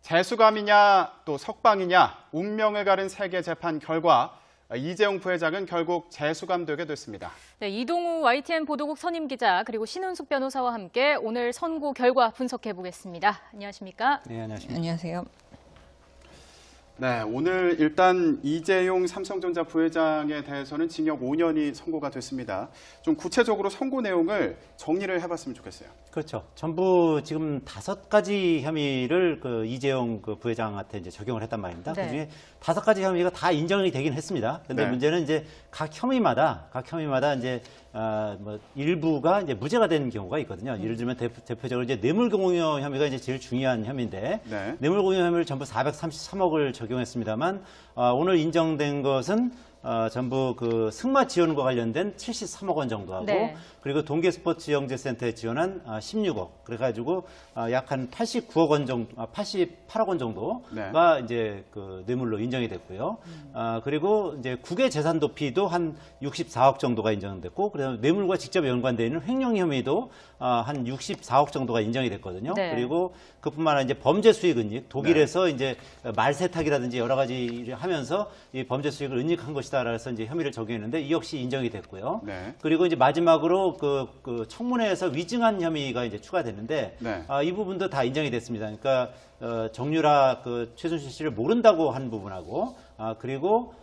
재수감이냐 또 석방이냐 운명을 가른 세계 재판 결과 이재용 부회장은 결국 재수감되게 됐습니다. 네, 이동우 YTN 보도국 선임 기자 그리고 신은숙 변호사와 함께 오늘 선고 결과 분석해 보겠습니다. 안녕하십니까? 네, 안녕하십니까? 안녕하세요. 네, 오늘 일단 이재용 삼성전자 부회장에 대해서는 징역 5년이 선고가 됐습니다. 좀 구체적으로 선고 내용을 정리를 해봤으면 좋겠어요. 그렇죠. 전부 지금 5가지 혐의를 이재용 부회장한테 이제 적용을 했단 말입니다. 네. 그중에 5가지 혐의가 다 인정이 되긴 했습니다. 근데 네. 문제는 이제 각 혐의마다 이제 일부가 이제 무죄가 되는 경우가 있거든요. 예를 들면 대표적으로 이제 뇌물공여 혐의가 이제 제일 중요한 혐의인데 네. 뇌물공여 혐의를 전부 433억을 적용했습니다만 오늘 인정된 것은 전부 승마 지원과 관련된 73억 원 정도 하고 네. 그리고 동계스포츠영재센터에 지원한 16억 그래가지고 약 한 89억 원 정도, 88억 원 정도가 네. 이제 뇌물로 인정이 됐고요. 그리고 이제 국외 재산 도피도 한 64억 정도가 인정됐고 그래서 뇌물과 직접 연관되어 있는 횡령 혐의도 한 64억 정도가 인정이 됐거든요. 네. 그리고 그뿐만 아니라 이제 범죄 수익 은닉, 독일에서 이제 말 세탁이라든지 여러 가지 일을 하면서 이 범죄 수익을 은닉한 것이다라서 이제 혐의를 적용했는데 이 역시 인정이 됐고요. 네. 그리고 이제 마지막으로 청문회에서 위증한 혐의가 이제 추가됐는데 네. 이 부분도 다 인정이 됐습니다. 그러니까 정유라 최순실 씨를 모른다고 한 부분하고 그리고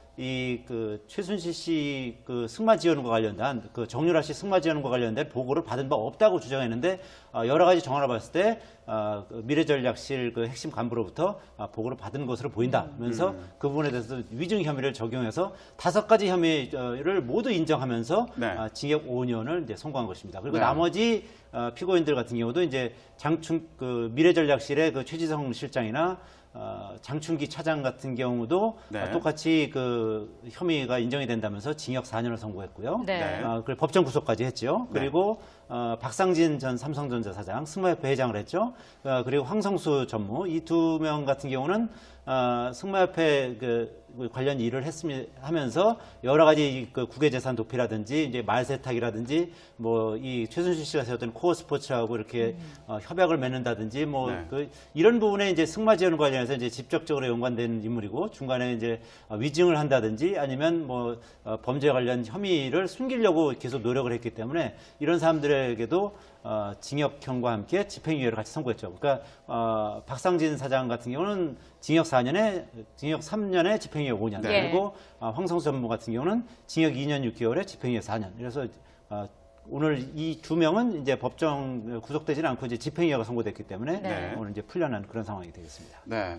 최순실 씨 승마 지원과 관련된 정유라 씨 승마 지원과 관련된 보고를 받은 바 없다고 주장했는데 여러 가지 정황을 봤을 때 미래전략실 핵심 간부로부터 보고를 받은 것으로 보인다면서 그 부분에 대해서 위증 혐의를 적용해서 5가지 혐의를 모두 인정하면서 네. 징역 5년을 이제 선고한 것입니다. 그리고 네. 나머지 피고인들 같은 경우도 이제 미래전략실의 최지성 실장이나 장충기 차장 같은 경우도 네. 똑같이 혐의가 인정이 된다면서 징역 4년을 선고했고요. 네. 네. 법정 구속까지 했죠. 네. 그리고 박상진 전 삼성전자 사장, 승마협회 회장을 했죠. 그리고 황성수 전무 이 2명 같은 경우는 승마협회 관련 일을 하면서 여러 가지 국외 재산 도피라든지 이제 말 세탁이라든지 이 최순실 씨가 세웠던 코어 스포츠하고 이렇게 협약을 맺는다든지 네. 이런 부분에 이제 승마 지원 관련해서 이제 직접적으로 연관된 인물이고 중간에 이제 위증을 한다든지 아니면 범죄 관련 혐의를 숨기려고 계속 노력을 했기 때문에 이런 사람들에게도 징역형과 함께 집행유예를 같이 선고했죠. 그러니까 박상진 사장 같은 경우는 징역 3년에 집행유예 5년. 네. 그리고 황성수 전무 같은 경우는 징역 2년 6개월에 집행유예 4년. 그래서 오늘 이 2명은 이제 법정 구속되지는 않고 이제 집행유예가 선고됐기 때문에 네. 오늘 이제 풀려난 그런 상황이 되겠습니다. 네.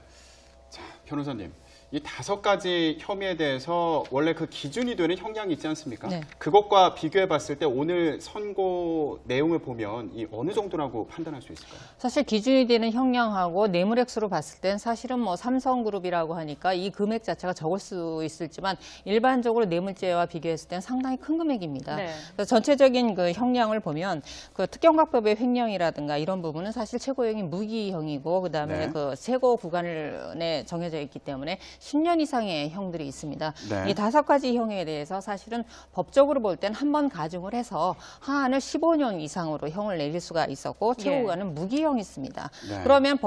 자, 변호사님. 이 5가지 혐의에 대해서 원래 기준이 되는 형량이 있지 않습니까? 네. 그것과 비교해 봤을 때 오늘 선고 내용을 보면 어느 정도라고 판단할 수 있을까요? 사실 기준이 되는 형량하고 뇌물액수로 봤을 땐 사실은 삼성그룹이라고 하니까 이 금액 자체가 적을 수 있을지만 일반적으로 뇌물죄와 비교했을 땐 상당히 큰 금액입니다. 네. 그래서 전체적인 형량을 보면 특경각법의 횡령이라든가 이런 부분은 사실 최고형이 무기형이고 그다음에 네. 최고 구간에 정해져 있기 때문에 10년 이상의 형들이 있습니다. 네. 이 5가지 형에 대해서 사실은 법적으로 볼 땐 한 번 가중을 해서 하한을 15년 이상으로 형을 내릴 수가 있었고 최고 구간은 무기형이 있습니다. 네. 그러면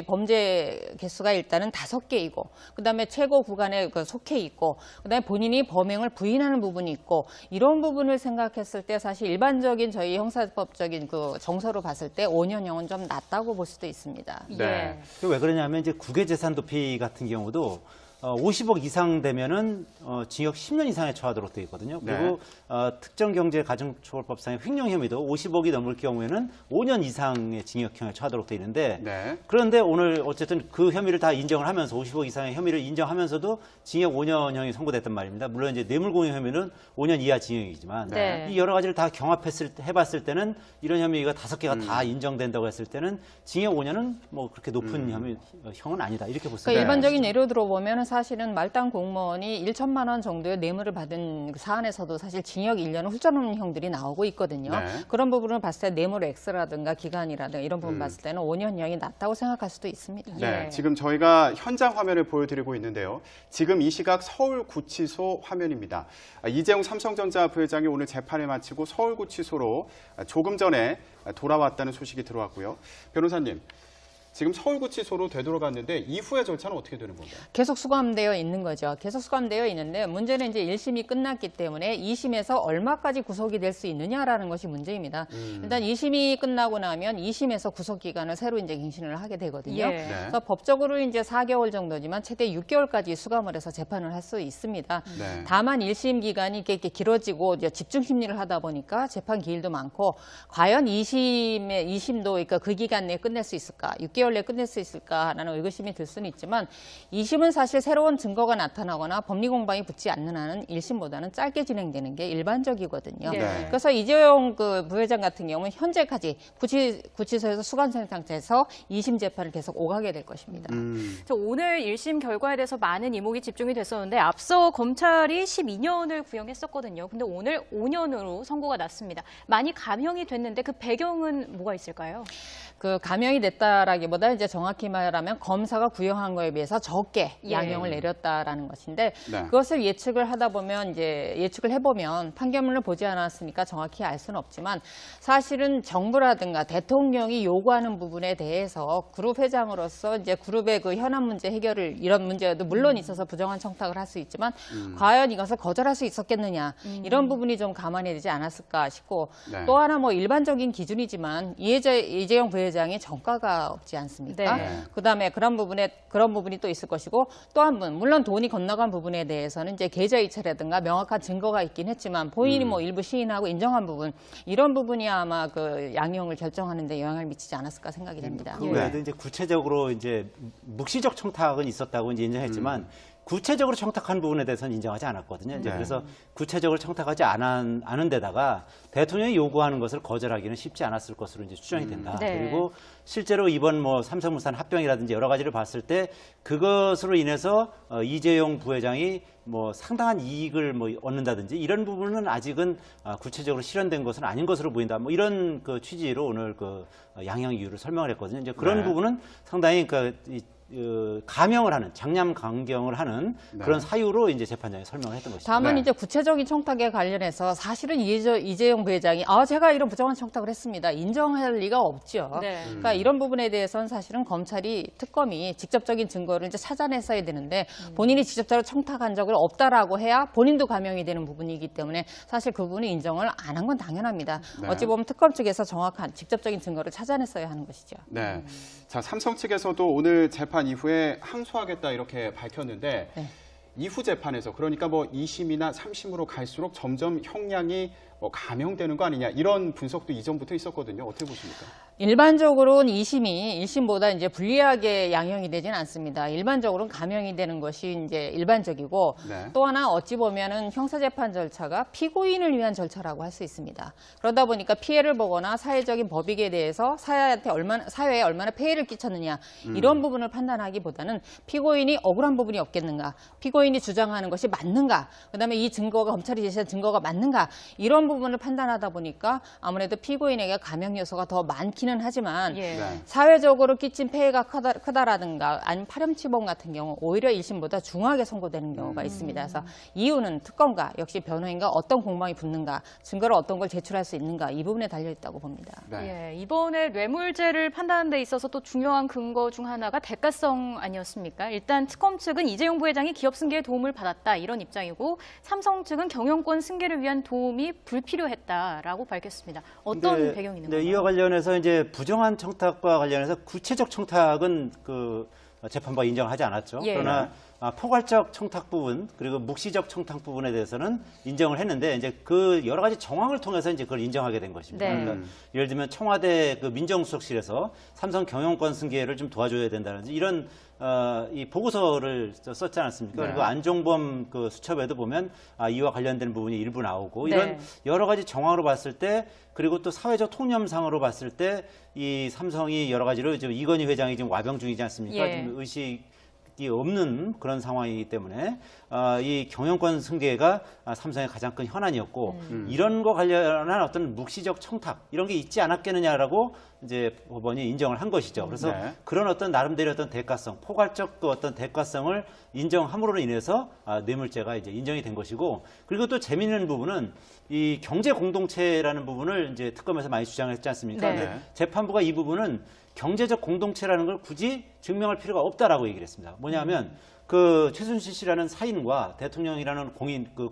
범죄 개수가 일단은 5개이고 그다음에 최고 구간에 속해 있고 그다음에 본인이 범행을 부인하는 부분이 있고 이런 부분을 생각했을 때 사실 일반적인 저희 형사법적인 정서로 봤을 때 5년형은 좀 낮다고 볼 수도 있습니다. 네. 왜 그러냐면 이제 국외재산 도피 같은 경우도 50억 이상 되면은 징역 10년 이상에 처하도록 되어 있거든요. 그리고 특정경제가중처벌법상의 횡령 혐의도 50억이 넘을 경우에는 5년 이상의 징역형에 처하도록 되어 있는데 네. 그런데 오늘 어쨌든 그 혐의를 다 인정을 하면서 50억 이상의 혐의를 인정하면서도 징역 5년형이 선고됐단 말입니다. 물론 이제 뇌물공여 혐의는 5년 이하 징역이지만 네. 이 여러 가지를 다 해봤을 때는 이런 혐의가 5개가 다 인정된다고 했을 때는 징역 5년은 그렇게 높은 형은 아니다 이렇게 볼 수 그러니까 있습니다. 일반적인 예로 들어보면 사실은 말단 공무원이 1천만 원 정도의 뇌물을 받은 사안에서도 사실 징역 1년을 훌쩍넘는 형들이 나오고 있거든요. 네. 그런 부분을 봤을 때 뇌물 X라든가 기간이라든가 이런 부분 봤을 때는 5년형이 낮다고 생각할 수도 있습니다. 네, 예. 지금 저희가 현장 화면을 보여드리고 있는데요. 지금 이 시각 서울구치소 화면입니다. 이재용 삼성전자 부회장이 오늘 재판을 마치고 서울구치소로 조금 전에 돌아왔다는 소식이 들어왔고요. 변호사님, 지금 서울구치소로 되돌아갔는데 이후의 절차는 어떻게 되는 건가요? 계속 수감되어 있는 거죠. 계속 수감되어 있는데 문제는 이제 1심이 끝났기 때문에 2심에서 얼마까지 구속이 될 수 있느냐라는 것이 문제입니다. 일단 2심이 끝나고 나면 2심에서 구속 기간을 새로 이제 갱신을 하게 되거든요. 예. 그래서 법적으로 이제 4개월 정도지만 최대 6개월까지 수감을 해서 재판을 할 수 있습니다. 네. 다만 다만 1심 기간이 이렇게 길어지고 이제 집중 심리를 하다 보니까 재판 기일도 많고 과연 2심도 그러니까 그 기간 내에 끝낼 수 있을까? 6개월 내에 끝낼 수 있을까라는 의구심이 들 수는 있지만 2심은 사실 새로운 증거가 나타나거나 법리 공방이 붙지 않는 한은 1심보다는 짧게 진행되는 게 일반적이거든요. 네. 그래서 이재용 그 부회장 같은 경우는 현재까지 구치소에서 수감생 상태에서 2심 재판을 계속 오가게 될 것입니다. 오늘 1심 결과에 대해서 많은 이목이 집중이 됐었는데 앞서 검찰이 12년을 구형했었거든요. 근데 오늘 5년으로 선고가 났습니다. 많이 감형이 됐는데 그 배경은 뭐가 있을까요? 그 감형이 됐다라기보다 이제 정확히 말하면 검사가 구형한 거에 비해서 적게 예. 양형을 내렸다라는 것인데 네. 그것을 예측을 하다 보면 이제 예측을 해보면 판결문을 보지 않았으니까 정확히 알 수는 없지만 사실은 정부라든가 대통령이 요구하는 부분에 대해서 그룹 회장으로서 이제 그룹의 그 현안 문제 해결을 이런 문제도 물론 있어서 부정한 청탁을 할 수 있지만 과연 이것을 거절할 수 있었겠느냐 이런 부분이 좀 감안이 되지 않았을까 싶고 네. 또 하나 뭐 일반적인 기준이지만 이재용 부회장이 정가가 없지 않습니까? 네. 그다음에 그런 부분이 또 있을 것이고 또 한 분 물론 돈이 건너간 부분에 대해서는 이제 계좌이체라든가 명확한 증거가 있긴 했지만 본인이 뭐 일부 시인하고 인정한 부분 이런 부분이 아마 그 양형을 결정하는 데 영향을 미치지 않았을까 생각이 됩니다. 그 외에도 이제 구체적으로 이제 묵시적 청탁은 있었다고 이제 인정했지만 구체적으로 청탁한 부분에 대해서는 인정하지 않았거든요. 이제 네. 그래서 구체적으로 청탁하지 않은 데다가 대통령이 요구하는 것을 거절하기는 쉽지 않았을 것으로 이제 추정이 된다. 네. 그리고 실제로 이번 뭐 삼성물산 합병이라든지 여러 가지를 봤을 때 그것으로 인해서 이재용 부회장이 뭐 상당한 이익을 뭐 얻는다든지 이런 부분은 아직은 구체적으로 실현된 것은 아닌 것으로 보인다. 뭐 이런 그 취지로 오늘 그 양형 이유를 설명을 했거든요. 이제 그런 네. 부분은 상당히 감형을 하는 장량 강경을 하는 네. 그런 사유로 이제 재판장이 설명을 했던 것이죠. 다만 네. 이제 구체적인 청탁에 관련해서 사실은 이재용 부회장이 제가 이런 부정한 청탁을 했습니다. 인정할 리가 없죠. 네. 그러니까 이런 부분에 대해서는 사실은 특검이 직접적인 증거를 이제 찾아냈어야 되는데 본인이 직접적으로 청탁한 적을 없다라고 해야 본인도 감형이 되는 부분이기 때문에 사실 그 부분이 인정을 안 한 건 당연합니다. 네. 어찌 보면 특검 측에서 정확한 직접적인 증거를 찾아냈어야 하는 것이죠. 네. 자, 삼성 측에서도 오늘 재판 이후에 항소하겠다 이렇게 밝혔는데 네. 이후 재판에서 그러니까 뭐 2심이나 3심으로 갈수록 점점 형량이 감형되는 거 아니냐 이런 분석도 이전부터 있었거든요. 어떻게 보십니까? 일반적으로는 2심이 1심보다 이제 불리하게 양형이 되지는 않습니다. 일반적으로는 감형이 되는 것이 이제 일반적이고 네. 또 하나 어찌 보면은 형사재판 절차가 피고인을 위한 절차라고 할 수 있습니다. 그러다 보니까 피해를 보거나 사회적인 법익에 대해서 사회에 얼마나 폐해를 끼쳤느냐 이런 부분을 판단하기보다는 피고인이 억울한 부분이 없겠는가, 피고인이 주장하는 것이 맞는가, 그다음에 이 증거가 검찰이 제시한 증거가 맞는가 이런 부분을 판단하다 보니까 아무래도 피고인에게 감형 요소가 더 많기는 하지만 예. 네. 사회적으로 끼친 폐해가 크다라든가 아니면 파렴치범 같은 경우 오히려 1심보다 중하게 선고되는 경우가 있습니다. 그래서 이유는 특검과 역시 변호인과 어떤 공방이 붙는가, 증거를 어떤 걸 제출할 수 있는가 이 부분에 달려 있다고 봅니다. 네. 예, 이번에 뇌물죄를 판단하는 데 있어서 또 중요한 근거 중 하나가 대가성 아니었습니까? 일단 특검 측은 이재용 부회장이 기업 승계에 도움을 받았다 이런 입장이고 삼성 측은 경영권 승계를 위한 도움이 불필요했다라고 밝혔습니다. 어떤 배경이 있는 건가요? 이와 관련해서 이제 부정한 청탁과 관련해서 구체적 청탁은 그 재판부가 인정하지 않았죠. 예. 그러나 포괄적 청탁 부분 그리고 묵시적 청탁 부분에 대해서는 인정을 했는데 이제 그 여러 가지 정황을 통해서 이제 그걸 인정하게 된 것입니다. 네. 그러니까 예를 들면 청와대 그 민정수석실에서 삼성 경영권 승계를 좀 도와줘야 된다든지 이런 이 보고서를 썼지 않았습니까? 네. 그리고 안종범 그 수첩에도 보면 이와 관련된 부분이 일부 나오고 네. 이런 여러 가지 정황으로 봤을 때 그리고 또 사회적 통념상으로 봤을 때 이 삼성이 여러 가지로 지금 이건희 회장이 지금 와병 중이지 않습니까? 예. 지금 의식이 없는 그런 상황이기 때문에 이 경영권 승계가 삼성의 가장 큰 현안이었고 이런 거 관련한 어떤 묵시적 청탁 이런 게 있지 않았겠느냐라고 이제 법원이 인정을 한 것이죠. 그래서 네. 그런 어떤 나름대로 어떤 대가성, 포괄적 그 어떤 대가성을 인정함으로 인해서 뇌물죄가 이제 인정이 된 것이고 그리고 또 재미있는 부분은 이 경제 공동체라는 부분을 이제 특검에서 많이 주장했지 않습니까? 네. 근데 재판부가 이 부분은 경제적 공동체라는 걸 굳이 증명할 필요가 없다라고 얘기를 했습니다. 뭐냐면 그 최순실 씨라는 사인과 대통령이라는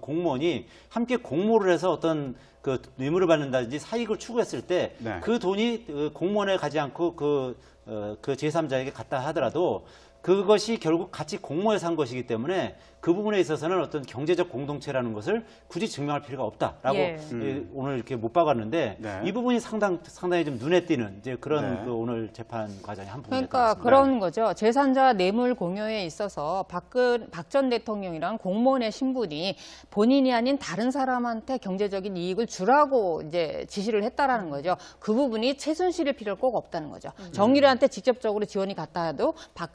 공무원이 함께 공모를 해서 어떤 그 뇌물을 받는다든지 사익을 추구했을 때 그 네. 돈이 공무원에 가지 않고 그 제3자에게 갔다 하더라도 그것이 결국 같이 공모해서 한 것이기 때문에 그 부분에 있어서는 어떤 경제적 공동체라는 것을 굳이 증명할 필요가 없다라고 예. 오늘 이렇게 못 박았는데 네. 이 부분이 상당히 좀 눈에 띄는 이제 그런 네. 그 오늘 재판 과정의 한 부분이었던 것 그러니까 같습니다. 그런 거죠. 제3자 뇌물 공여에 있어서 박 전 대통령이랑 공무원의 신분이 본인이 아닌 다른 사람한테 경제적인 이익을 주라고 이제 지시를 했다라는 거죠. 그 부분이 최순실일 필요가 꼭 없다는 거죠. 정유라한테 직접적으로 지원이 갔다 해도 박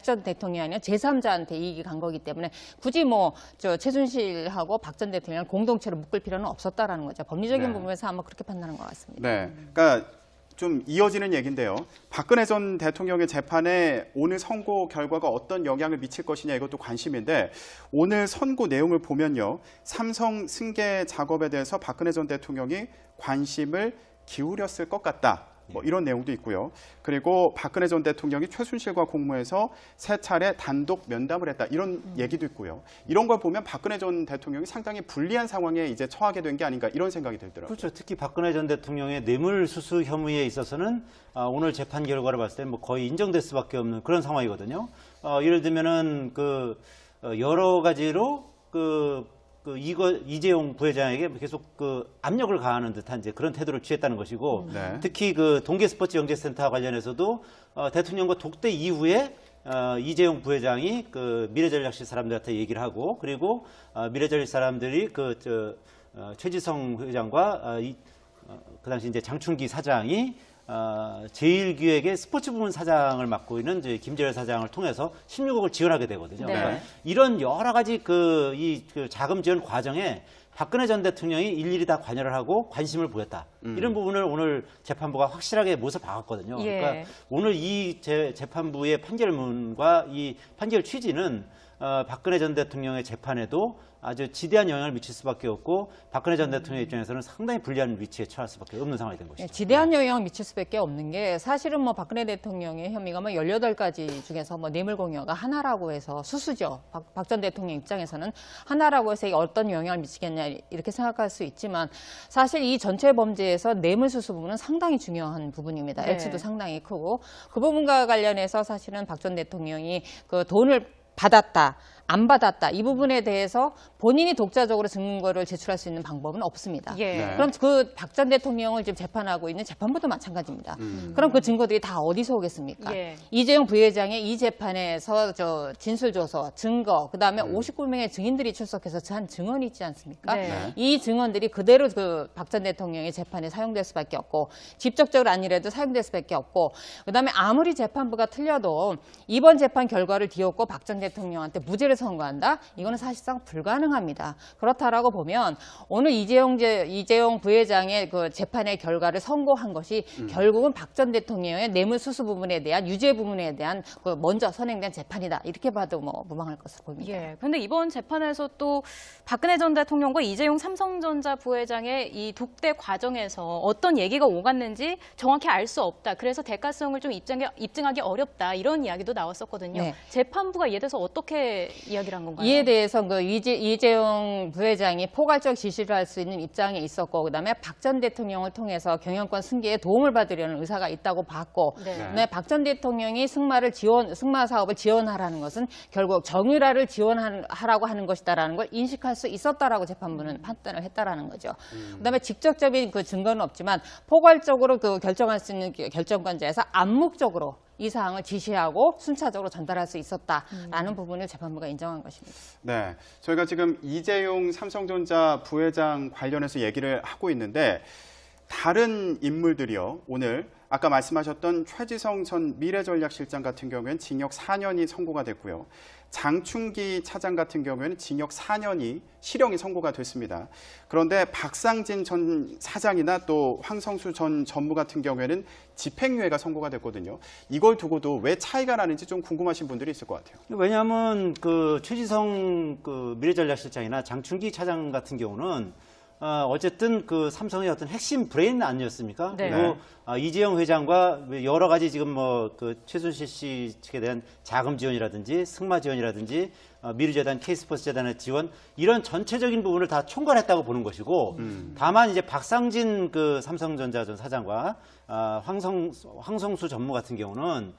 전 대통령이 아니라 제3자한테 이익이 간 거기 때문에 굳이 최순실하고 박 전 대통령을 공동체로 묶을 필요는 없었다라는 거죠. 법리적인 네. 부분에서 아마 그렇게 판단한 것 같습니다. 네, 그러니까 좀 이어지는 얘기인데요. 박근혜 전 대통령의 재판에 오늘 선고 결과가 어떤 영향을 미칠 것이냐 이것도 관심인데 오늘 선고 내용을 보면요. 삼성 승계 작업에 대해서 박근혜 전 대통령이 관심을 기울였을 것 같다. 뭐 이런 내용도 있고요. 그리고 박근혜 전 대통령이 최순실과 공모해서 3차례 단독 면담을 했다. 이런 얘기도 있고요. 이런 걸 보면 박근혜 전 대통령이 상당히 불리한 상황에 이제 처하게 된 게 아닌가 이런 생각이 들더라고요. 그렇죠. 특히 박근혜 전 대통령의 뇌물수수 혐의에 있어서는 오늘 재판 결과를 봤을 때 뭐 거의 인정될 수밖에 없는 그런 상황이거든요. 예를 들면은 여러 가지로 이재용 부회장에게 계속 압력을 가하는 듯한 이제 그런 태도를 취했다는 것이고 네. 특히 동계스포츠 영재센터 관련해서도 대통령과 독대 이후에 이재용 부회장이 미래전략실 사람들한테 얘기를 하고 그리고 미래전략 사람들이 최지성 회장과 그 당시 이제 장충기 사장이 제1기획의 스포츠 부문 사장을 맡고 있는 이제 김재열 사장을 통해서 16억을 지원하게 되거든요. 네. 그러니까 이런 여러 가지 이 자금 지원 과정에 박근혜 전 대통령이 일일이 다 관여를 하고 관심을 보였다. 이런 부분을 오늘 재판부가 확실하게 못을 박았거든요. 예. 그러니까 오늘 이 재판부의 판결문과 이 판결 취지는 박근혜 전 대통령의 재판에도 아주 지대한 영향을 미칠 수밖에 없고 박근혜 전 대통령 입장에서는 상당히 불리한 위치에 처할 수밖에 없는 상황이 된 것이죠. 지대한 영향을 미칠 수밖에 없는 게 사실은 박근혜 대통령의 혐의가 18가지 중에서 뇌물 공여가 하나라고 해서 수수죠. 박 전 대통령 입장에서는 하나라고 해서 어떤 영향을 미치겠냐 이렇게 생각할 수 있지만 사실 이 전체 범죄에서 뇌물 수수 부분은 상당히 중요한 부분입니다. 네. 액수도 상당히 크고 그 부분과 관련해서 사실은 박 전 대통령이 돈을 받았다. 안 받았다. 이 부분에 대해서 본인이 독자적으로 증거를 제출할 수 있는 방법은 없습니다. 예. 네. 그럼 박 전 대통령을 지금 재판하고 있는 재판부도 마찬가지입니다. 그럼 그 증거들이 다 어디서 오겠습니까? 예. 이재용 부회장의 이 재판에서 진술 조서, 증거, 그다음에 59명의 증인들이 출석해서 한 증언이 있지 않습니까? 네. 네. 이 증언들이 그대로 박 전 대통령의 재판에 사용될 수밖에 없고 직접적으로 아니라도 사용될 수밖에 없고 그다음에 아무리 재판부가 틀려도 이번 재판 결과를 뒤엎고 박 전 대통령한테 무죄를 선고한다? 이거는 사실상 불가능합니다. 그렇다라고 보면 오늘 이재용 부회장의 재판의 결과를 선고한 것이 결국은 박 전 대통령의 뇌물 수수 부분에 대한 유죄 부분에 대한 먼저 선행된 재판이다. 이렇게 봐도 무방할 것으로 보입니다. 예. 그런데 이번 재판에서 또 박근혜 전 대통령과 이재용 삼성전자 부회장의 이 독대 과정에서 어떤 얘기가 오갔는지 정확히 알 수 없다. 그래서 대가성을 좀 입증하기 어렵다. 이런 이야기도 나왔었거든요. 네. 재판부가 이에 대해서 어떻게 이야기를 한 건가요? 이에 대해서 이재용 부회장이 포괄적 지시를 할 수 있는 입장에 있었고 그다음에 박 전 대통령을 통해서 경영권 승계에 도움을 받으려는 의사가 있다고 봤고 네. 그다음에 박 전 대통령이 승마 사업을 지원하라는 것은 결국 정유라를 지원하라고 하는 것이다라는 걸 인식할 수 있었다라고 재판부는 판단을 했다라는 거죠. 그다음에 직접적인 증거는 없지만 포괄적으로 결정할 수 있는 결정권자에서 암묵적으로 이 사항을 지시하고 순차적으로 전달할 수 있었다라는 부분을 재판부가 인정한 것입니다. 네, 저희가 지금 이재용 삼성전자 부회장 관련해서 얘기를 하고 있는데 다른 인물들이요. 오늘 아까 말씀하셨던 최지성 전 미래전략실장 같은 경우에는 징역 4년이 선고가 됐고요. 장충기 차장 같은 경우에는 징역 4년이 실형이 선고가 됐습니다. 그런데 박상진 전 사장이나 또 황성수 전 전무 같은 경우에는 집행유예가 선고가 됐거든요. 이걸 두고도 왜 차이가 나는지 좀 궁금하신 분들이 있을 것 같아요. 왜냐하면 최지성 미래전략실장이나 장충기 차장 같은 경우는 어쨌든 그 삼성의 어떤 핵심 브레인 아니었습니까? 네. 그리고 이재용 회장과 여러 가지 지금 뭐 그 최순실 씨 측에 대한 자금 지원이라든지 승마 지원이라든지 미르재단, K스포츠 재단의 지원 이런 전체적인 부분을 다 총괄했다고 보는 것이고 다만 이제 박상진 그 삼성전자 전 사장과 황성수 전무 같은 경우는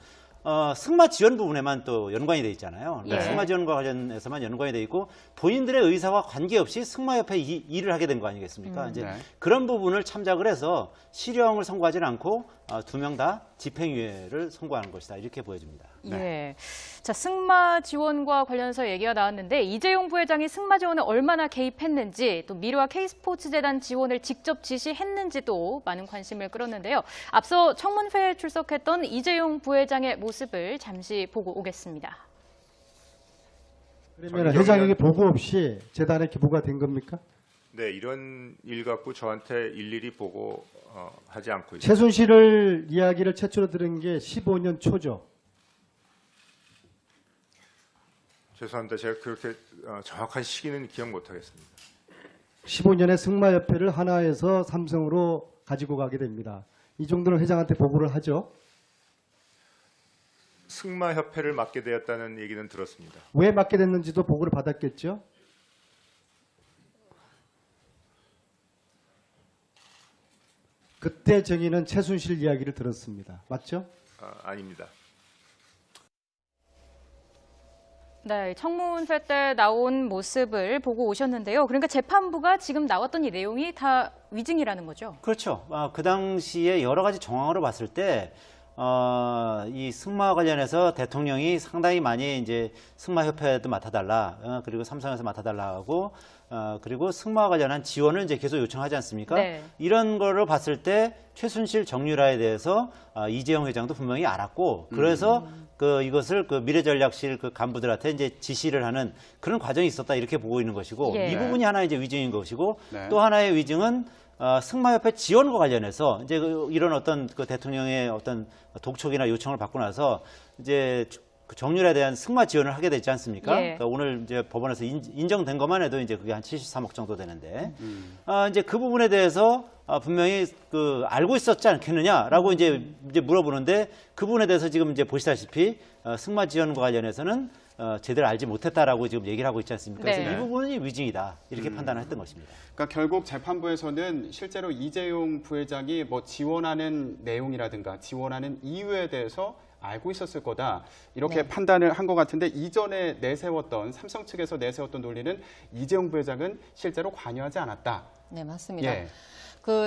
승마 지원 부분에만 또 연관이 돼 있잖아요. 그러니까 예. 승마 지원과 관련해서만 연관이 돼 있고 본인들의 의사와 관계없이 승마협회 일을 하게 된 거 아니겠습니까? 이제 네. 그런 부분을 참작을 해서 실형을 선고하지는 않고 두 명 다 집행유예를 선고하는 것이다 이렇게 보여집니다. 예. 자, 승마 지원과 관련해서 얘기가 나왔는데 이재용 부회장이 승마 지원에 얼마나 개입했는지 또 미르와 K스포츠 재단 지원을 직접 지시했는지도 많은 관심을 끌었는데요. 앞서 청문회에 출석했던 이재용 부회장의 모습을 잠시 보고 오겠습니다. 그러면 회장에게 보고 없이 재단에 기부가 된 겁니까? 네, 이런 일 갖고 저한테 일일이 보고 하지 않고 있습니다. 최순실을 이야기를 최초로 들은 게 15년 초죠. 죄송합니다. 제가 그렇게 정확한 시기는 기억 못하겠습니다. 15년에 승마협회를 하나에서 삼성으로 가지고 가게 됩니다. 이 정도는 회장한테 보고를 하죠. 승마협회를 맡게 되었다는 얘기는 들었습니다. 왜 맡게 됐는지도 보고를 받았겠죠. 그때 정의는 최순실 이야기를 들었습니다. 맞죠? 아닙니다. 네, 청문회 때 나온 모습을 보고 오셨는데요. 그러니까 재판부가 지금 나왔던 이 내용이 다 위증이라는 거죠? 그렇죠. 그 당시에 여러 가지 정황으로 봤을 때, 이 승마와 관련해서 대통령이 상당히 많이 이제 승마협회도 맡아달라, 그리고 삼성에서 맡아달라 하고, 그리고 승마와 관련한 지원을 이제 계속 요청하지 않습니까? 네. 이런 거를 봤을 때 최순실 정유라에 대해서 이재용 회장도 분명히 알았고, 그래서 이것을 그 미래전략실 그 간부들한테 이제 지시를 하는 그런 과정이 있었다 이렇게 보고 있는 것이고, 예. 이 부분이 하나 이제 위증인 것이고, 네. 또 하나의 위증은 승마협회 지원과 관련해서 이제 이런 어떤 그 대통령의 어떤 독촉이나 요청을 받고 나서 이제 그 정유라에 대한 승마 지원을 하게 되지 않습니까? 예. 그러니까 오늘 이제 법원에서 인정된 것만 해도 이제 그게 한 73억 정도 되는데, 이제 그 부분에 대해서 분명히 그 알고 있었지 않겠느냐라고 이제 물어보는데 그 부분에 대해서 지금 이제 보시다시피 승마 지원과 관련해서는 제대로 알지 못했다라고 지금 얘기를 하고 있지 않습니까? 네. 그래서 이 부분이 위증이다 이렇게 판단을 했던 것입니다. 그러니까 결국 재판부에서는 실제로 이재용 부회장이 뭐 지원하는 내용이라든가 지원하는 이유에 대해서 알고 있었을 거다 이렇게 네. 판단을 한 것 같은데 이전에 내세웠던 삼성 측에서 내세웠던 논리는 이재용 부회장은 실제로 관여하지 않았다. 네, 맞습니다. 예.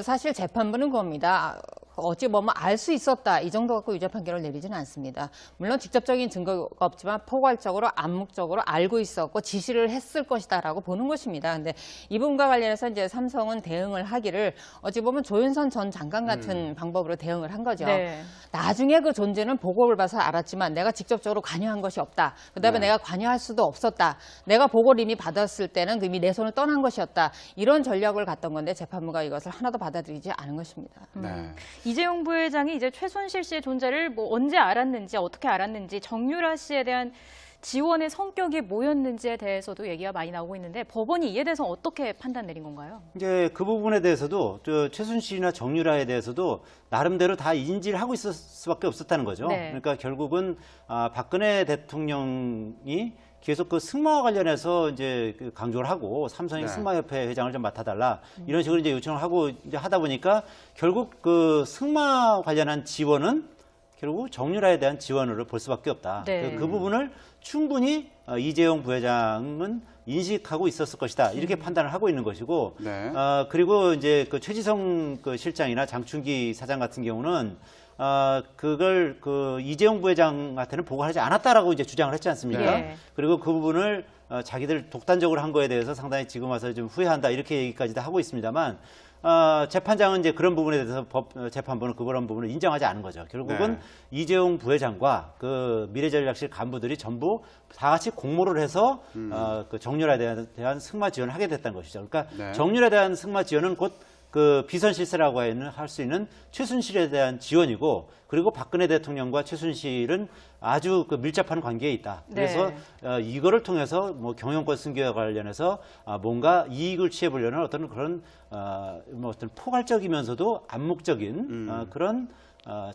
사실 재판부는 그겁니다. 어찌 보면 알 수 있었다 이 정도 갖고 유죄 판결을 내리지는 않습니다. 물론 직접적인 증거가 없지만 포괄적으로 암묵적으로 알고 있었고 지시를 했을 것이다라고 보는 것입니다. 근데 이 부분과 관련해서 이제 삼성은 대응을 하기를 어찌 보면 조윤선 전 장관 같은 방법으로 대응을 한 거죠. 네. 나중에 그 존재는 보고를 봐서 알았지만 내가 직접적으로 관여한 것이 없다. 그다음에 네. 내가 관여할 수도 없었다. 내가 보고를 이미 받았을 때는 이미 내 손을 떠난 것이었다. 이런 전략을 갔던 건데 재판부가 이것을 하나도 받아들이지 않은 것입니다. 네. 이재용 부회장이 이제 최순실 씨의 존재를 뭐 언제 알았는지 어떻게 알았는지 정유라 씨에 대한 지원의 성격이 뭐였는지에 대해서도 얘기가 많이 나오고 있는데 법원이 이에 대해서 어떻게 판단 내린 건가요? 이제 그 부분에 대해서도 최순실이나 정유라에 대해서도 나름대로 다 인지를 하고 있을 수밖에 없었다는 거죠. 네. 그러니까 결국은 박근혜 대통령이 계속 그 승마와 관련해서 이제 강조를 하고 삼성의 네. 승마협회 회장을 좀 맡아달라 이런 식으로 이제 요청을 하고 이제 하다 보니까 결국 그 승마 관련한 지원은 결국 정유라에 대한 지원으로 볼 수밖에 없다. 네. 그 부분을 충분히 이재용 부회장은 인식하고 있었을 것이다. 이렇게 판단을 하고 있는 것이고, 네. 그리고 이제 그 최지성 그 실장이나 장충기 사장 같은 경우는 그걸 그 이재용 부회장한테는 보고하지 않았다라고 이제 주장을 했지 않습니까? 예. 그리고 그 부분을 자기들 독단적으로 한 거에 대해서 상당히 지금 와서 좀 후회한다 이렇게 얘기까지도 하고 있습니다만. 재판장은 이제 그런 부분에 대해서 재판부는 그런 부분을 인정하지 않은 거죠. 결국은 네. 이재용 부회장과 그 미래전략실 간부들이 전부 다 같이 공모를 해서 그 정유라에 대한 승마 지원을 하게 됐다는 것이죠. 그러니까 네. 정유라에 대한 승마 지원은 곧 그 비선실세라고 할 수 있는 최순실에 대한 지원이고, 그리고 박근혜 대통령과 최순실은 아주 그 밀접한 관계에 있다. 그래서 이거를 통해서 뭐 경영권 승계와 관련해서 뭔가 이익을 취해보려는 어떤 그런 뭐 어떤 포괄적이면서도 암묵적인 그런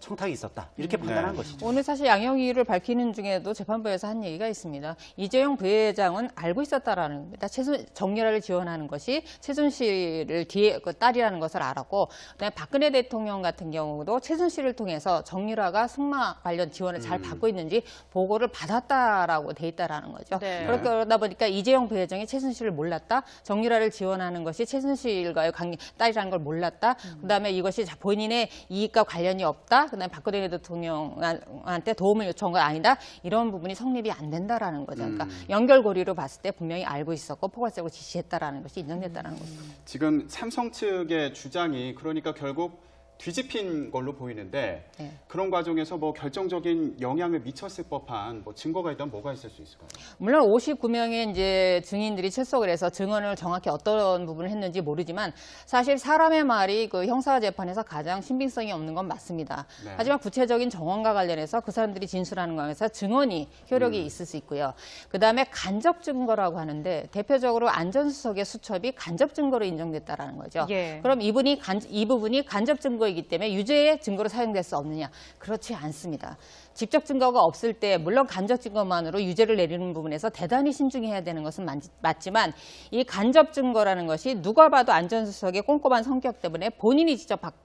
청탁이 있었다. 이렇게 판단한 것이죠. 오늘 사실 양형이유를 밝히는 중에도 재판부에서 한 얘기가 있습니다. 이재용 부회장은 알고 있었다라는 겁니다. 정유라를 지원하는 것이 최순실을 뒤에 그 딸이라는 것을 알았고, 그다음에 박근혜 대통령 같은 경우도 최순실을 통해서 정유라가 승마 관련 지원을 잘 받고 있는지 보고를 받았다라고 돼 있다라는 거죠. 네. 그러다 보니까 이재용 부회장이 최순실을 몰랐다, 정유라를 지원하는 것이 최순실과의 딸이라는 걸 몰랐다. 그다음에 이것이 본인의 이익과 관련이 없다. 그다음에 박근혜 대통령한테 도움을 요청한 건 아니다. 이런 부분이 성립이 안 된다라는 거죠. 그러니까 연결고리로 봤을 때 분명히 알고 있었고 포괄적으로 지시했다라는 것이 인정됐다라는 거죠. 지금 삼성 측의 주장이 그러니까 결국 뒤집힌 걸로 보이는데 그런 과정에서 뭐 결정적인 영향을 미쳤을 법한 뭐 증거가 있다면 뭐가 있을 수 있을까요? 물론 59명의 이제 증인들이 출석을 해서 증언을 정확히 어떤 부분을 했는지 모르지만 사실 사람의 말이 그 형사 재판에서 가장 신빙성이 없는 건 맞습니다. 네. 하지만 구체적인 정황과 관련해서 그 사람들이 진술하는 거에서 증언이 효력이 있을 수 있고요. 그다음에 간접 증거라고 하는데 대표적으로 안전수석의 수첩이 간접 증거로 인정됐다라는 거죠. 예. 그럼 이 부분이 간접 증거이기 때문에 유죄의 증거로 사용될 수 없느냐? 그렇지 않습니다. 직접 증거가 없을 때 물론 간접 증거만으로 유죄를 내리는 부분에서 대단히 신중해야 되는 것은 맞지만 이 간접 증거라는 것이 누가 봐도 안전수석의 꼼꼼한 성격 때문에 본인이 직접 박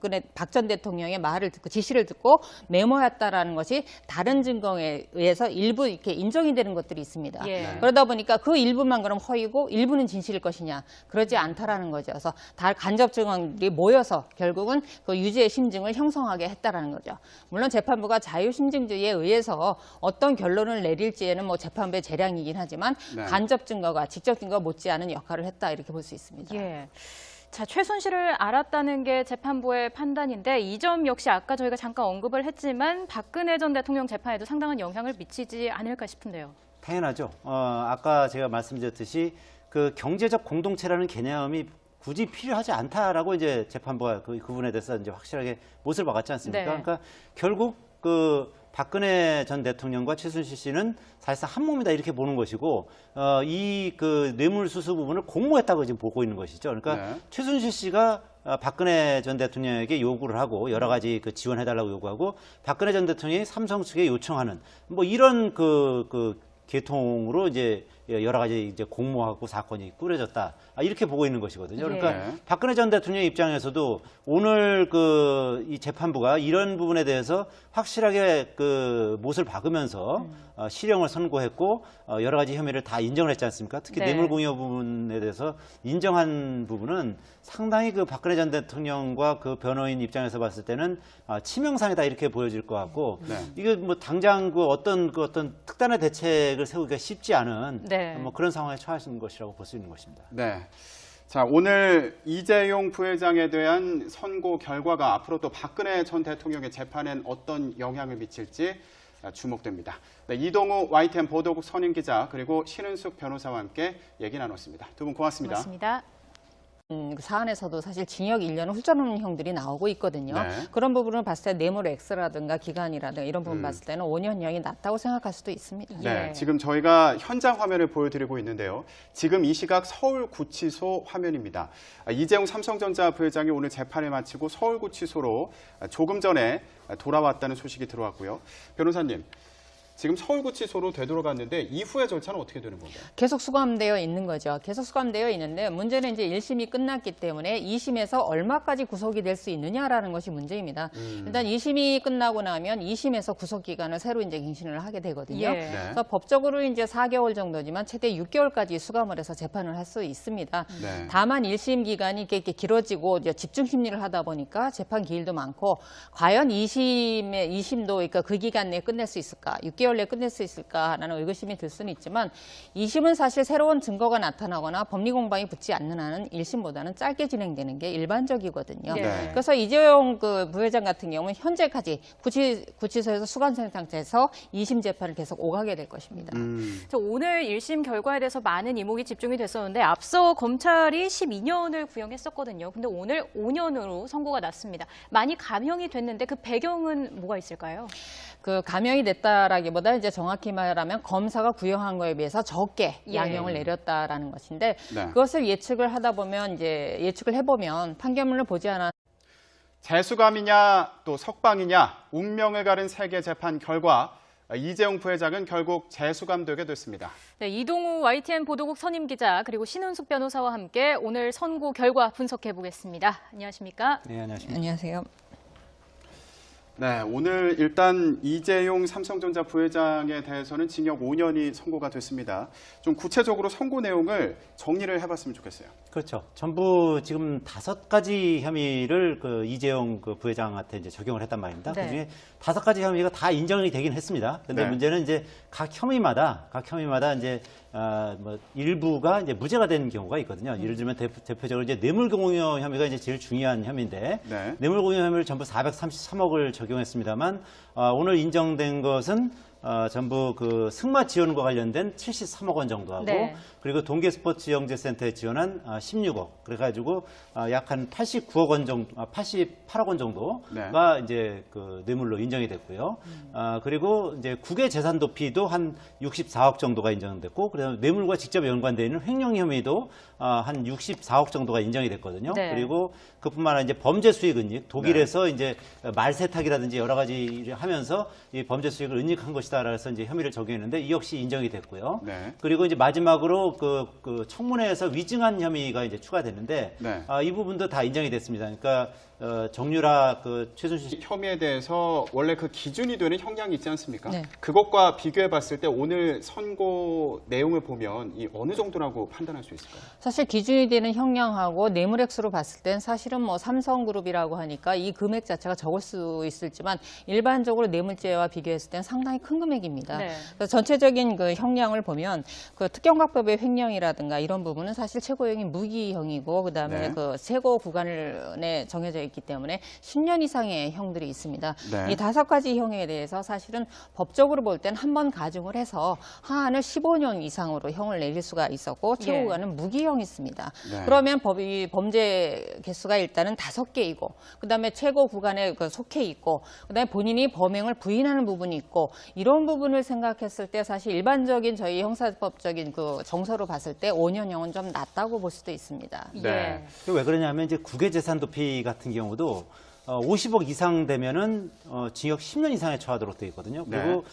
전 대통령의 말을 듣고 지시를 듣고 메모했다라는 것이 다른 증거에 의해서 일부 이렇게 인정이 되는 것들이 있습니다. 예. 그러다 보니까 그 일부만 그럼 허위고 일부는 진실일 것이냐? 그러지 않다라는 거죠. 그래서 다 간접 증언들이 모여서 결국은 그 유죄의 심증을 형성하게 했다라는 거죠. 물론 재판부가 자유심증주의에 의해서 어떤 결론을 내릴지에는 뭐 재판부의 재량이긴 하지만 간접 증거가 직접 증거 못지않은 역할을 했다 이렇게 볼 수 있습니다. 예. 자, 최순실을 알았다는 게 재판부의 판단인데 이 점 역시 아까 저희가 잠깐 언급을 했지만 박근혜 전 대통령 재판에도 상당한 영향을 미치지 않을까 싶은데요. 당연하죠. 아까 제가 말씀드렸듯이 그 경제적 공동체라는 개념이 굳이 필요하지 않다라고 이제 재판부가 그 부분에 대해서 이제 확실하게 못을 박았지 않습니까? 네. 그러니까 결국 그 박근혜 전 대통령과 최순실 씨는 사실상 한 몸이다 이렇게 보는 것이고, 이 그 뇌물수수 부분을 공모했다고 지금 보고 있는 것이죠. 그러니까 최순실 씨가 박근혜 전 대통령에게 요구를 하고 여러 가지 그 지원해달라고 요구하고 박근혜 전 대통령이 삼성 측에 요청하는 뭐 이런 그 계통으로 이제 여러 가지 이제 공모하고 사건이 꾸려졌다. 이렇게 보고 있는 것이거든요. 그러니까 박근혜 전 대통령 입장에서도 오늘 이 재판부가 이런 부분에 대해서 확실하게 그 못을 박으면서 실형을 선고했고 여러 가지 혐의를 다 인정을 했지 않습니까? 특히 뇌물공여 부분에 대해서 인정한 부분은 상당히 그 박근혜 전 대통령과 그 변호인 입장에서 봤을 때는 치명상이다 이렇게 보여질 것 같고 이게 뭐 당장 그 어떤 특단의 대책을 세우기가 쉽지 않은 뭐 그런 상황에 처하신 것이라고 볼 수 있는 것입니다. 네. 자, 오늘 이재용 부회장에 대한 선고 결과가 앞으로 또 박근혜 전 대통령의 재판엔 어떤 영향을 미칠지 주목됩니다. 네, 이동우 YTN 보도국 선임 기자 그리고 신은숙 변호사와 함께 얘기 나눴습니다. 두 분 고맙습니다. 고맙습니다. 사안에서도 사실 징역 1년을 훌쩍넘는 형들이 나오고 있거든요. 그런 부분을 봤을 때 뇌물 X라든가 기간이라든가 이런 부분 봤을 때는 5년형이 낫다고 생각할 수도 있습니다. 네, 지금 저희가 현장 화면을 보여드리고 있는데요. 지금 이 시각 서울구치소 화면입니다. 이재용 삼성전자 부회장이 오늘 재판을 마치고 서울구치소로 조금 전에 돌아왔다는 소식이 들어왔고요. 변호사님, 지금 서울구치소로 되돌아갔는데 이후의 절차는 어떻게 되는 건가요? 계속 수감되어 있는 거죠. 계속 수감되어 있는데 문제는 이제 1심이 끝났기 때문에 2심에서 얼마까지 구속이 될 수 있느냐라는 것이 문제입니다. 일단 2심이 끝나고 나면 2심에서 구속기간을 새로 이제 갱신을 하게 되거든요. 그래서 법적으로 이제 4개월 정도지만 최대 6개월까지 수감을 해서 재판을 할 수 있습니다. 다만 1심 기간이 이렇게 길어지고 이제 집중 심리를 하다 보니까 재판 기일도 많고 과연 2심도 그러니까 그 기간 내에 끝낼 수 있을까? 6개월 6개월 내에 끝낼 수 있을까라는 의구심이 들 수는 있지만 2심은 사실 새로운 증거가 나타나거나 법리 공방이 붙지 않는 한은 1심보다는 짧게 진행되는 게 일반적이거든요. 네. 그래서 이재용 그 부회장 같은 경우는 현재까지 구치소에서 수감생 상태에서 2심 재판을 계속 오가게 될 것입니다. 오늘 1심 결과에 대해서 많은 이목이 집중이 됐었는데 앞서 검찰이 12년을 구형했었거든요. 근데 오늘 5년으로 선고가 났습니다. 많이 감형이 됐는데 그 배경은 뭐가 있을까요? 그 감형이 됐다라기보다 이제 정확히 말하면 검사가 구형한 거에 비해서 적게 예. 양형을 내렸다라는 것인데 네. 그것을 예측을 하다 보면 이제 예측을 해보면 판결문을 보지 않아 재수감이냐 또 석방이냐 운명을 가른 세계 재판 결과 이재용 부회장은 결국 재수감되게 됐습니다. 네, 이동우 YTN 보도국 선임 기자 그리고 신은숙 변호사와 함께 오늘 선고 결과 분석해 보겠습니다. 안녕하십니까? 네, 안녕하십니까. 안녕하세요. 네, 오늘 일단 이재용 삼성전자 부회장에 대해서는 징역 5년이 선고가 됐습니다. 좀 구체적으로 선고 내용을 정리를 해봤으면 좋겠어요. 그렇죠. 전부 지금 5가지 혐의를 그 이재용 그 부회장한테 이제 적용을 했단 말입니다. 네. 그중에 5가지 혐의가 다 인정이 되긴 했습니다. 근데 네. 문제는 이제 각 혐의마다 이제 뭐 일부가 이제 무죄가 된 경우가 있거든요. 예를 들면 대표적으로 이제 뇌물공여 혐의가 이제 제일 중요한 혐의인데 네. 뇌물공여 혐의를 전부 433억을 적용했습니다만 오늘 인정된 것은 전부 그 승마 지원과 관련된 73억 원 정도 하고 네. 그리고 동계스포츠영재센터에 지원한 16억 그래가지고 약 한 89억 원 정도, 88억 원 정도가 이제 그 뇌물로 인정이 됐고요. 그리고 이제 국외 재산 도피도 한 64억 정도가 인정됐고 그다음에 뇌물과 직접 연관되어 있는 횡령 혐의도 한 64억 정도가 인정이 됐거든요. 네. 그리고 그뿐만 아니라 이제 범죄 수익 은닉 독일에서 이제 말 세탁이라든지 여러 가지 일을 하면서 이 범죄 수익을 은닉한 것이다라서 이제 혐의를 적용했는데 이 역시 인정이 됐고요. 네. 그리고 이제 마지막으로 그 청문회에서 위증한 혐의가 이제 추가됐는데 네. 이 부분도 다 인정이 됐습니다. 그러니까 정유라 그 최순실 씨 혐의에 대해서 원래 그 기준이 되는 형량이 있지 않습니까? 네. 그것과 비교해 봤을 때 오늘 선고 내용을 보면 이 어느 정도라고 판단할 수 있을까요? 사실 기준이 되는 형량하고 뇌물액수로 봤을 땐 사실은 뭐 삼성그룹이라고 하니까 이 금액 자체가 적을 수 있을지만 일반적으로 뇌물죄와 비교했을 땐 상당히 큰 금액입니다. 네. 그래서 전체적인 그 형량을 보면 그 특경각법의 횡령이라든가 이런 부분은 사실 최고형이 무기형이고 그다음에 네. 그 최고 구간에 정해져 있기 때문에 10년 이상의 형들이 있습니다. 네. 이 5가지 형에 대해서 사실은 법적으로 볼 땐 한 번 가중을 해서 하한을 15년 이상으로 형을 내릴 수가 있었고 최고 예. 구간은 무기형이 있습니다. 네. 그러면 범죄 개수가 일단은 5개이고 그다음에 최고 구간에 속해 있고 그다음에 본인이 범행을 부인하는 부분이 있고 이런 부분을 생각했을 때 사실 일반적인 저희 형사법적인 그 정서로 봤을 때 5년형은 좀 낮다고 볼 수도 있습니다. 네. 왜 그러냐면 이제 국외재산 도피 같은 경우도 50억 이상 되면은 징역 10년 이상에 처하도록 되어 있거든요. 그리고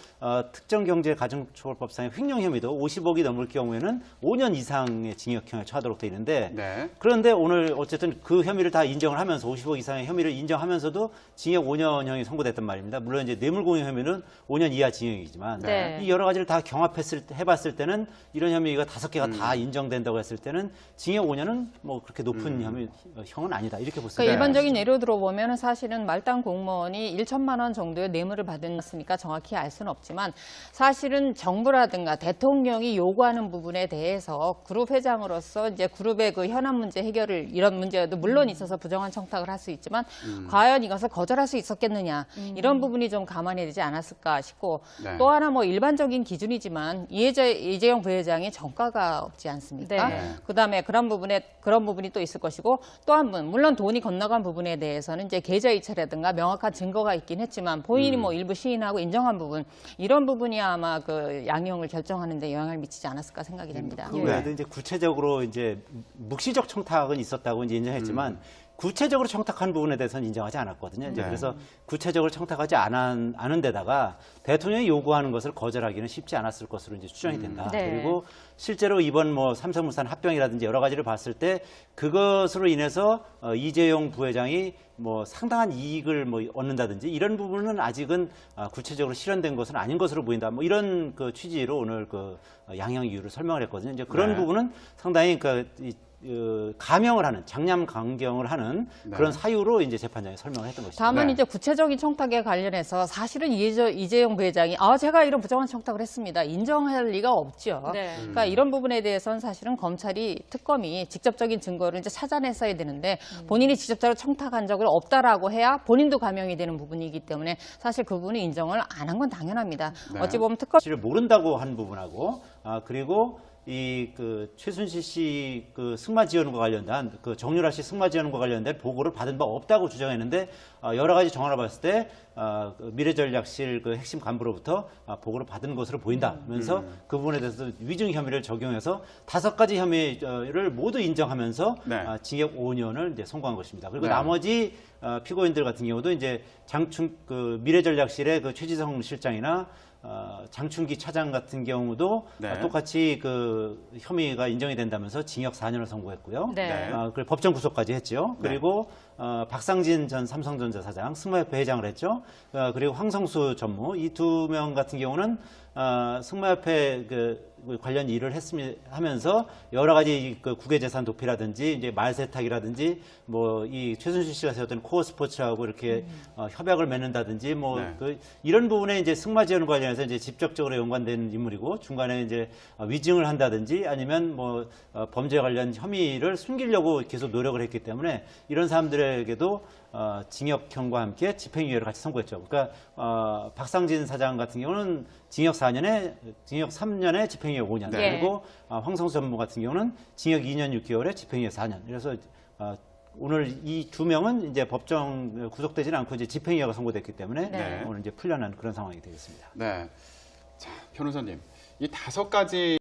특정경제가중처벌법상의 횡령 혐의도 50억이 넘을 경우에는 5년 이상의 징역형에 처하도록 되어 있는데 네. 그런데 오늘 어쨌든 그 혐의를 다 인정을 하면서 50억 이상의 혐의를 인정하면서도 징역 5년형이 선고됐단 말입니다. 물론 이제 뇌물공여 혐의는 5년 이하 징역이지만 네. 이 여러 가지를 다 해봤을 때는 이런 혐의가 5개가 다 인정된다고 했을 때는 징역 5년은 뭐 그렇게 높은 형은 아니다 이렇게 볼 수 그러니까 있습니다. 일반적인 예로 들어보면 사실은 말단 공무원이 1천만 원 정도의 뇌물을 받았으니까 정확히 알 수는 없지만 사실은 정부라든가 대통령이 요구하는 부분에 대해서 그룹 회장으로서 이제 그룹의 그 현안 문제 해결을 이런 문제도 물론 있어서 부정한 청탁을 할 수 있지만 과연 이것을 거절할 수 있었겠느냐 이런 부분이 좀 감안해야 되지 않았을까 싶고 네. 또 하나 뭐 일반적인 기준이지만 이재용 부회장이 전과가 없지 않습니까? 네. 그다음에 그런 부분이 또 있을 것이고 또 한 분 물론 돈이 건너간 부분에 대해서는 이제 계좌이체라든가 명확한 증거가 있긴 했지만 본인이 뭐 일부 시인하고 인정한 부분 이런 부분이 아마 그 양형을 결정하는 데 영향을 미치지 않았을까 생각이 됩니다. 그 외에도 이제 구체적으로 이제 묵시적 청탁은 있었다고 이제 인정했지만 구체적으로 청탁한 부분에 대해서는 인정하지 않았거든요. 이제 네. 그래서 구체적으로 청탁하지 않은 데다가 대통령이 요구하는 것을 거절하기는 쉽지 않았을 것으로 이제 추정이 된다. 네. 그리고 실제로 이번 뭐 삼성물산 합병이라든지 여러 가지를 봤을 때 그것으로 인해서 이재용 부회장이 뭐 상당한 이익을 뭐 얻는다든지 이런 부분은 아직은 구체적으로 실현된 것은 아닌 것으로 보인다. 뭐 이런 그 취지로 오늘 그 양형 이유를 설명을 했거든요. 이제 그런 네. 부분은 상당히 그 감형을 하는 장량 강경을 하는 네. 그런 사유로 이제 재판장이 설명을 했던 것입니다. 다만 네. 이제 구체적인 청탁에 관련해서 사실은 이재용 부회장이 제가 이런 부정한 청탁을 했습니다. 인정할 리가 없죠. 네. 그러니까 이런 부분에 대해서는 사실은 검찰이 특검이 직접적인 증거를 이제 찾아냈어야 되는데 본인이 직접적으로 청탁한 적은 없다라고 해야 본인도 감형이 되는 부분이기 때문에 사실 그 부분은 인정을 안 한 건 당연합니다. 네. 어찌 보면 특검 사실을 모른다고 한 부분하고 그리고 이 그 최순실 씨 그 승마 지원과 관련된 그 정유라 씨 승마 지원과 관련된 보고를 받은 바 없다고 주장했는데 여러 가지 정황을 봤을 때 그 미래전략실 그 핵심 간부로부터 보고를 받은 것으로 보인다면서 그 부분에 대해서 위증 혐의를 적용해서 5가지 혐의를 모두 인정하면서 네. 징역 5년을 이제 선고한 것입니다. 그리고 네. 나머지 피고인들 같은 경우도 이제 그 미래전략실의 그 최지성 실장이나 장충기 차장 같은 경우도 네. 똑같이 그 혐의가 인정이 된다면서 징역 4년을 선고했고요. 네. 그리고 법정 구속까지 했죠. 네. 그리고 박상진 전 삼성전자 사장, 승마협회 회장을 했죠. 그리고 황성수 전무 이 2명 같은 경우는 승마협회 그 관련 일을 하면서 여러 가지 그 국외재산 도피라든지 이제 말 세탁이라든지 뭐 이 최순실 씨가 세웠던 코어 스포츠하고 이렇게 협약을 맺는다든지 뭐 네. 이런 부분에 이제 승마 지원 관련해서 이제 직접적으로 연관된 인물이고 중간에 이제 위증을 한다든지 아니면 뭐 범죄 관련 혐의를 숨기려고 계속 노력을 했기 때문에 이런 사람들에게도 징역형과 함께 집행유예를 같이 선고했죠. 그러니까 박상진 사장 같은 경우는 징역 3년에 집행유예 5년. 네. 그리고 황성수 전무 같은 경우는 징역 2년 6개월에 집행유예 4년. 그래서 오늘 이 2명은 이제 법정 구속되지는 않고 이제 집행유예가 선고됐기 때문에 네. 오늘 이제 풀려난 그런 상황이 되겠습니다. 네. 자, 변호사님, 이 5가지